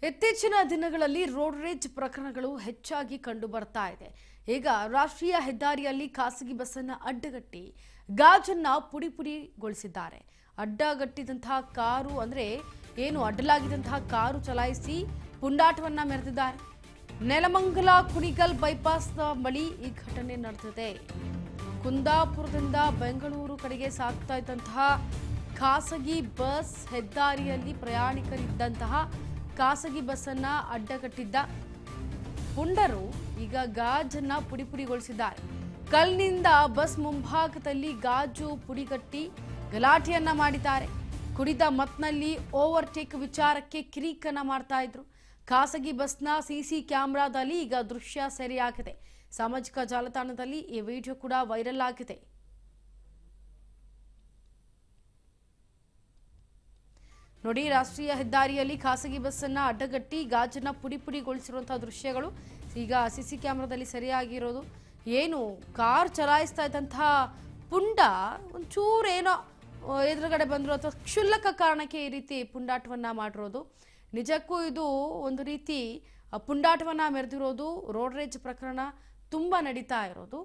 ಇತ್ತೀಚಿನ ದಿನಗಳಲ್ಲಿ ರೋಡ್ ರೇಜ್ ಪ್ರಕರಣಗಳು ಹೆಚ್ಚಾಗಿ ಕಂಡು ಬರ್ತಾ ಇದೆ. ಈಗ ರಾಷ್ಟ್ರೀಯ ಹೆದ್ದಾರಿಯಲ್ಲಿ ಖಾಸಗಿ ಬಸ್ಸನ್ನು ಅಡ್ಡಗಟ್ಟಿ ಗಾಜನ್ನ ಪುಡಿಗೊಳಿಸಿದ್ದಾರೆ. ಅಡ್ಡಗಟ್ಟಿದಂತಹ ಕಾರು ಅಂದ್ರೆ ಏನು ಅಡ್ಡಲಾಗಿದ್ದಂತಹ ಕಾರು ಚಲಾಯಿಸಿ ಪುಂಡಾಟವನ್ನ ಮೆರೆದಿದ್ದಾರೆ. ನೆಲಮಂಗಲ ಕುಣಿಗಲ್ ಬೈಪಾಸ್ನ ಬಳಿ ಈ ಘಟನೆ ನಡೆದಿದೆ. ಕುಂದಾಪುರದಿಂದ ಬೆಂಗಳೂರು ಕಡೆಗೆ ಸಾಗ್ತಾ ಇದ್ದಂತಹ ಖಾಸಗಿ ಬಸ್ ಹೆದ್ದಾರಿಯಲ್ಲಿ ಪ್ರಯಾಣಿಕರಿದ್ದಂತಹ ಖಾಸಗಿ ಬಸ್ಸನ್ನ ಅಡ್ಡಗಟ್ಟಿದ್ದ ಪುಂಡರು ಈಗ ಗಾಜನ್ನ ಪುಡಿಗೊಳಿಸಿದ್ದಾರೆ. ಕಲ್ಲಿನಿಂದ ಬಸ್ ಮುಂಭಾಗದಲ್ಲಿ ಗಾಜು ಪುಡಿಗಟ್ಟಿ ಗಲಾಟೆಯನ್ನ ಮಾಡಿದ್ದಾರೆ. ಕುಡಿದ ಮತ್ನಲ್ಲಿ ಓವರ್ಟೇಕ್ ವಿಚಾರಕ್ಕೆ ಕಿರಿಕನ್ನ ಮಾಡ್ತಾ ಇದ್ರು. ಖಾಸಗಿ ಬಸ್ನ ಸಿಸಿ ಕ್ಯಾಮೆರಾದಲ್ಲಿ ಈಗ ದೃಶ್ಯ ಸೆರೆಯಾಗಿದೆ. ಸಾಮಾಜಿಕ ಜಾಲತಾಣದಲ್ಲಿ ಈ ವಿಡಿಯೋ ಕೂಡ ವೈರಲ್ ಆಗಿದೆ. ನೋಡಿ, ರಾಷ್ಟ್ರೀಯ ಹೆದ್ದಾರಿಯಲ್ಲಿ ಖಾಸಗಿ ಬಸ್ಸನ್ನ ಅಡ್ಡಗಟ್ಟಿ ಗಾಜನ್ನ ಪುಡಿಗೊಳಿಸಿರುವಂತಹ ದೃಶ್ಯಗಳು ಈಗ ಸಿಸಿ ಕ್ಯಾಮೆರಾದಲ್ಲಿ ಸೆರೆಯಾಗಿರೋದು. ಏನು ಕಾರ್ ಚಲಾಯಿಸ್ತಾ ಇದ್ದಂತಹ ಪುಂಡ ಒಂಚೂರೇನೋ ಎದುರುಗಡೆ ಬಂದ್ರು ಅಥವಾ ಕ್ಷುಲ್ಲಕ ಕಾರಣಕ್ಕೆ ಈ ರೀತಿ ಪುಂಡಾಟವನ್ನ ಮಾಡಿರೋದು. ನಿಜಕ್ಕೂ ಇದು ಒಂದು ರೀತಿ ಪುಂಡಾಟವನ್ನ ಮೆರೆದಿರೋದು. ರೋಡ್ ರೇಜ್ ಪ್ರಕರಣ ತುಂಬಾ ನಡೀತಾ ಇರೋದು.